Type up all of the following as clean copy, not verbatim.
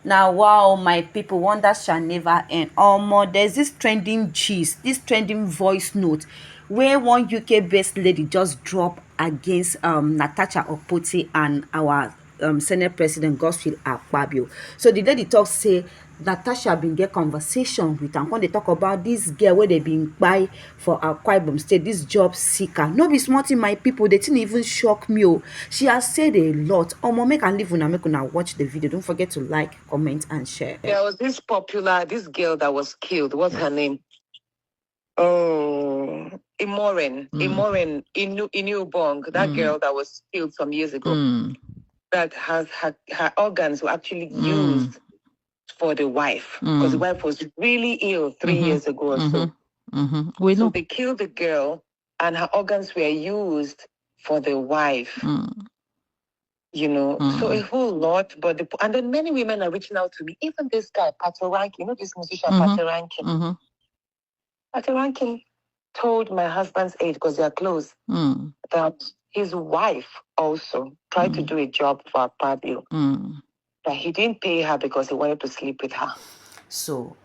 Now, wow, my people, wonders shall never end. There's this trending gist, this trending voice note, where one UK-based lady just dropped against Natasha Akpoti and our Senate President Godswill Akpabio. So the lady talk say Natasha been get conversation with am, when they talk about this girl where they been buy for Akwa State, this job seeker. No be small thing, my people, the thing even shock me. Oh, she has said a lot. Make I leave una, make una watch the video. Don't forget to like, comment, and share. There was this girl that was killed. What's her name? Oh, Iniubong, that girl that was killed some years ago. That has her organs were actually used for the wife, because the wife was really ill 3 years ago or so. We know. So they killed the girl, and her organs were used for the wife. So a whole lot. And then many women are reaching out to me. Even this guy, Pato Rankin, this musician, Pato Rankin. Pato Rankin told my husband's age, because they are close, that his wife also tried to do a job for Akpabio. But he didn't pay her because he wanted to sleep with her. So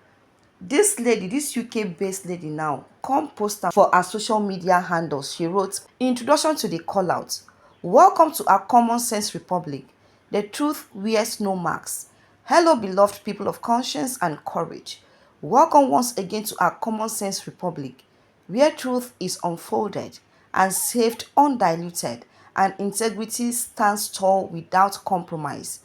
this lady, this UK-based lady now, come post for her social media handles. She wrote, "Introduction to the call out. Welcome to our common sense republic. The truth wears no marks. Hello, beloved people of conscience and courage. Welcome once again to our common sense republic, where truth is unfolded and saved undiluted, and integrity stands tall without compromise.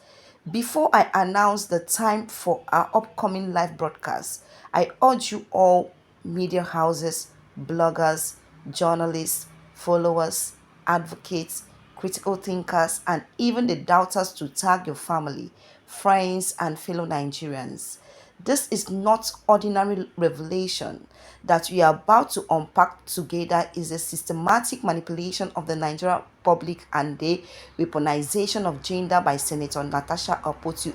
Before I announce the time for our upcoming live broadcast, I urge you all, media houses, bloggers, journalists, followers, advocates, critical thinkers, and even the doubters to tag your family, friends, and fellow Nigerians. This is not ordinary revelation. That we are about to unpack together is a systematic manipulation of the Nigerian public and the weaponization of gender by Senator Natasha Akpoti,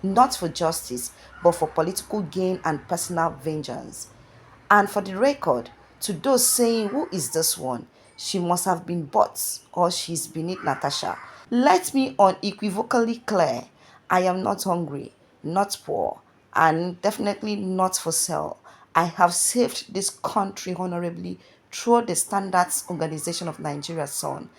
not for justice, but for political gain and personal vengeance. And for the record, to those saying, who is this one? She must have been bought or she's beneath Natasha. Let me unequivocally clear, I am not hungry, not poor, and definitely not for sale. I have saved this country honorably through the Standards Organization of Nigeria, SON.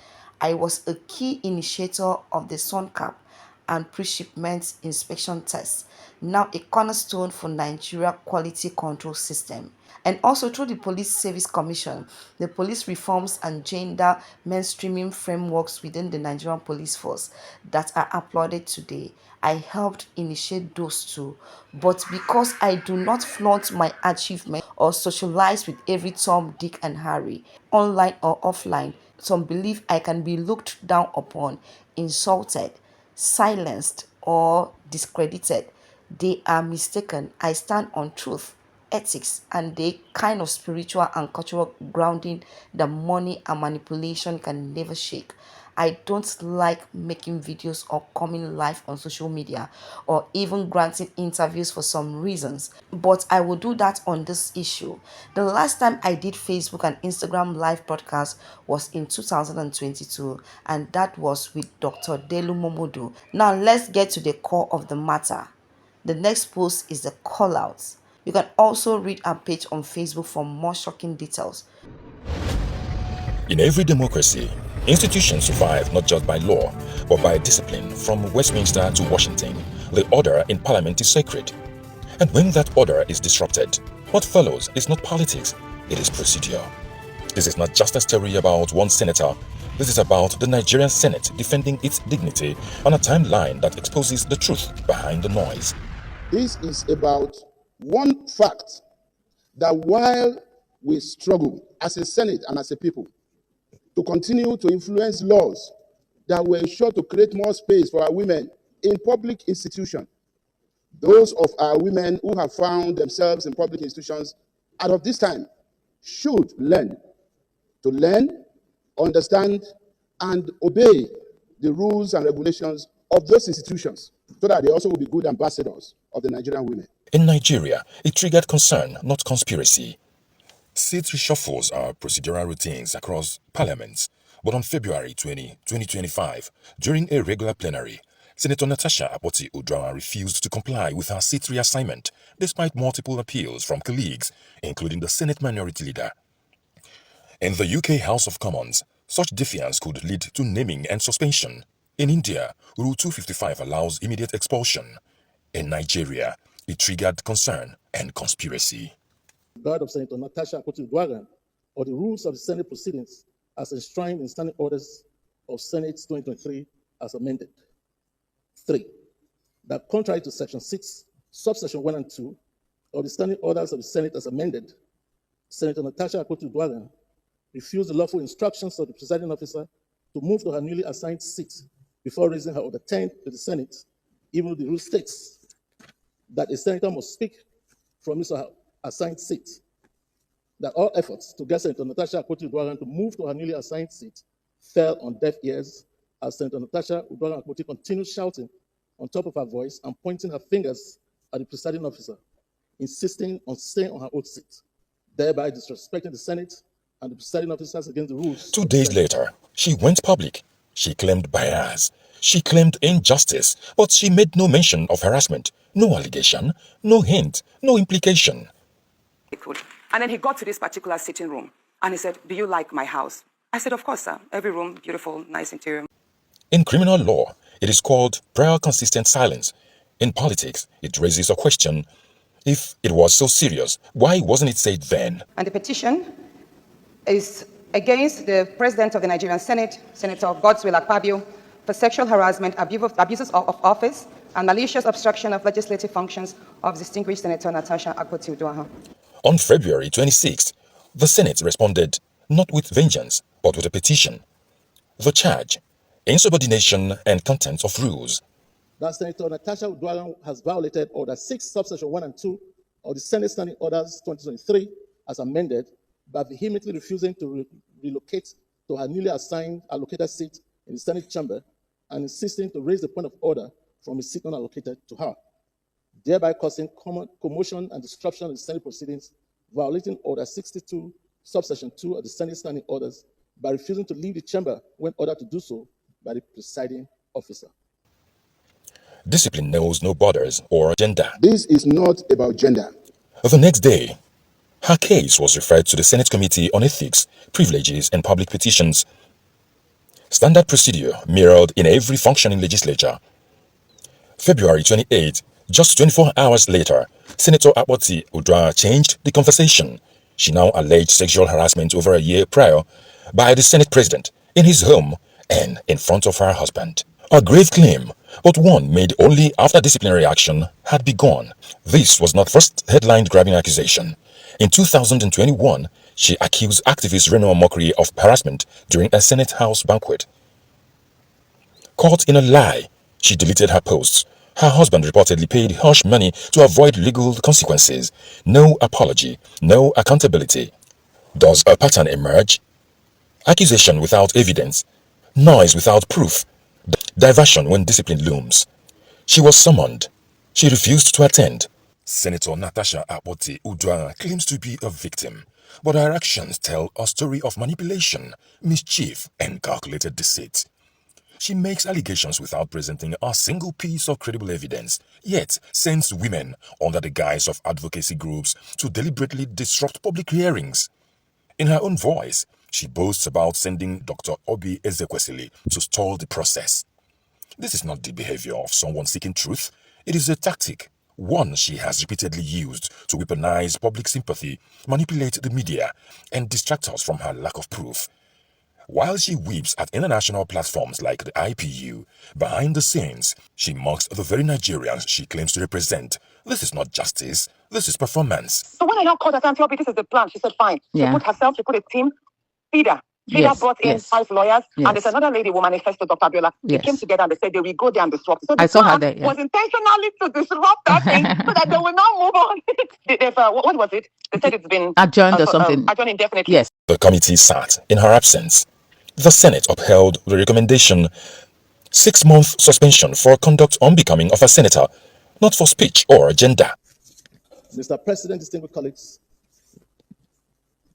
I was a key initiator of the SON cap and pre-shipment inspection tests, now a cornerstone for Nigeria quality control system. And also through the Police Service Commission, the police reforms and gender mainstreaming frameworks within the Nigerian police force that are applauded today. I helped initiate those too. But because I do not flaunt my achievement or socialize with every Tom, Dick, and Harry, online or offline, some believe I can be looked down upon, insulted, silenced, or discredited. They are mistaken. I stand on truth, ethics, and the kind of spiritual and cultural grounding that money and manipulation can never shake. I don't like making videos or coming live on social media or even granting interviews for some reasons, but I will do that on this issue. The last time I did Facebook and Instagram live broadcast was in 2022, and that was with Dr. Delu Momodu. Now let's get to the core of the matter. The next post is the call outs. You can also read our page on Facebook for more shocking details. In every democracy, institutions survive not just by law, but by discipline. From Westminster to Washington, the order in Parliament is sacred. And when that order is disrupted, what follows is not politics, it is procedure. This is not just a story about one senator. This is about the Nigerian Senate defending its dignity on a timeline that exposes the truth behind the noise. This is about one fact, that while we struggle as a Senate and as a people to continue to influence laws that will ensure to create more space for our women in public institutions, those of our women who have found themselves in public institutions out of this time should learn, understand, and obey the rules and regulations of those institutions so that they also will be good ambassadors of the Nigerian women. In Nigeria, it triggered concern, not conspiracy. Seat reshuffles are procedural routines across parliaments, but on February 20, 2025, during a regular plenary, Senator Natasha Akpoti refused to comply with her seat reassignment despite multiple appeals from colleagues, including the Senate Minority Leader. In the UK House of Commons, such defiance could lead to naming and suspension. In India, Rule 255 allows immediate expulsion. In Nigeria, it triggered concern and conspiracy. Regard of Senator Natasha Akpoti or the rules of the Senate proceedings as enshrined in Standing Orders of Senate 2023 as amended. 3. That contrary to Section 6, subsection 1 and 2 of the Standing Orders of the Senate as amended, Senator Natasha Akpoti refused the lawful instructions of the presiding officer to move to her newly assigned seat before raising her order 10 to the Senate, even though the rule states that a senator must speak from his or her assigned seat. That all efforts to get Senator Natasha Akpoti to move to her newly assigned seat fell on deaf ears as Senator Natasha Akpoti continued shouting on top of her voice and pointing her fingers at the presiding officer, insisting on staying on her old seat, thereby disrespecting the Senate and the presiding officers against the rules. 2 days later, she went public. She claimed bias. She claimed injustice, but she made no mention of harassment, no allegation, no hint, no implication. And then he got to this particular sitting room and he said, "Do you like my house?" I said, "Of course, sir. Every room, beautiful, nice interior." In criminal law, it is called prior consistent silence. In politics, it raises a question. If it was so serious, why wasn't it said then? And the petition is against the President of the Nigerian Senate, Senator Godswill Akpabio, for sexual harassment, abuses of office, and malicious obstruction of legislative functions of distinguished Senator Natasha Akpoti. On February 26th, the Senate responded not with vengeance, but with a petition. The charge, insubordination and contempt of rules. That Senator Natasha has violated Order 6, subsection 1 and 2 of the Senate Standing Orders 2023 as amended by vehemently refusing to relocate to her newly assigned allocated seat in the Senate chamber and insisting to raise the point of order from a seat not allocated to her, thereby causing commotion and disruption of the Senate proceedings, violating Order 62, subsection 2 of the Senate Standing Orders by refusing to leave the chamber when ordered to do so by the presiding officer. Discipline knows no borders or gender. This is not about gender. The next day, her case was referred to the Senate Committee on Ethics, Privileges and Public Petitions. Standard procedure mirrored in every functioning legislature. February 28, just 24 hours later, Senator Akpoti changed the conversation. She now alleged sexual harassment over a year prior by the Senate President in his home and in front of her husband. A grave claim, but one made only after disciplinary action had begun. This was not first headline-grabbing accusation. In 2021, she accused activist Reno Mokri of harassment during a Senate House banquet. Caught in a lie, she deleted her posts. Her husband reportedly paid hush money to avoid legal consequences. No apology, no accountability. Does a pattern emerge? Accusation without evidence, noise without proof, diversion when discipline looms. She was summoned. She refused to attend. Senator Natasha Akpoti claims to be a victim, but her actions tell a story of manipulation, mischief, and calculated deceit. She makes allegations without presenting a single piece of credible evidence, yet sends women under the guise of advocacy groups to deliberately disrupt public hearings. In her own voice, she boasts about sending Dr. Obi Ezekwesili to stall the process. This is not the behavior of someone seeking truth. It is a tactic, one she has repeatedly used to weaponize public sympathy, manipulate the media, and distract us from her lack of proof. While she weeps at international platforms like the IPU, behind the scenes, she mocks the very Nigerians she claims to represent. This is not justice. This is performance. So when I now called her and told me this is the plan, she said, fine. She put herself, she put a team, feeder. Feeder brought in 5 lawyers, and there's another lady who manifested Dr. Abiola. They came together and they said they will go there and disrupt. So the plan was intentionally to disrupt that thing so that they will not move on. What was it? They said it's been adjourned or something. Adjourned indefinitely. Yes. The committee sat in her absence. The Senate upheld the recommendation, 6-month suspension for conduct unbecoming of a senator, not for speech or agenda. Mr. President, distinguished colleagues,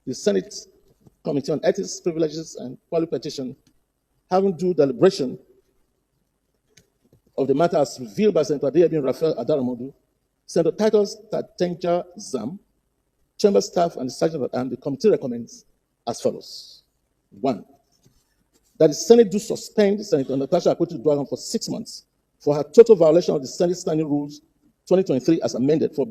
the Senate Committee on Ethics, Privileges and Public Petition, having due deliberation of the matter as revealed by Senator Iniobong Raphael Adaramodu, Senator Titus Tatenja Zam, Chamber staff, and the Sergeant at Arms, the committee recommends as follows. 1. That the Senate do suspend Senator Natasha for 6 months for her total violation of the Senate Standing Rules 2023 as amended for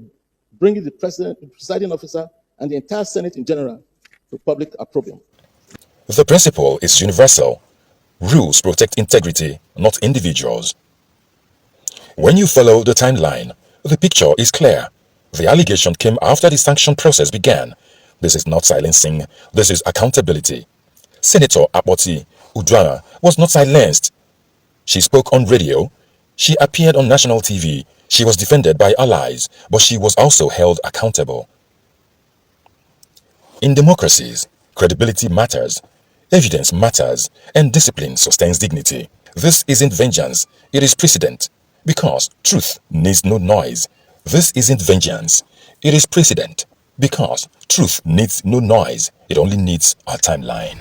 bringing the presiding officer and the entire Senate in general to public opprobrium. The principle is universal. Rules protect integrity, not individuals. When you follow the timeline, the picture is clear. The allegation came after the sanction process began. This is not silencing, this is accountability. Senator Akpoti was not silenced. She spoke on radio, she appeared on national TV, she was defended by allies, but she was also held accountable. In democracies, credibility matters, evidence matters, and discipline sustains dignity. This isn't vengeance, it is precedent. Because truth needs no noise. This isn't vengeance, it is precedent. Because truth needs no noise, it only needs a timeline.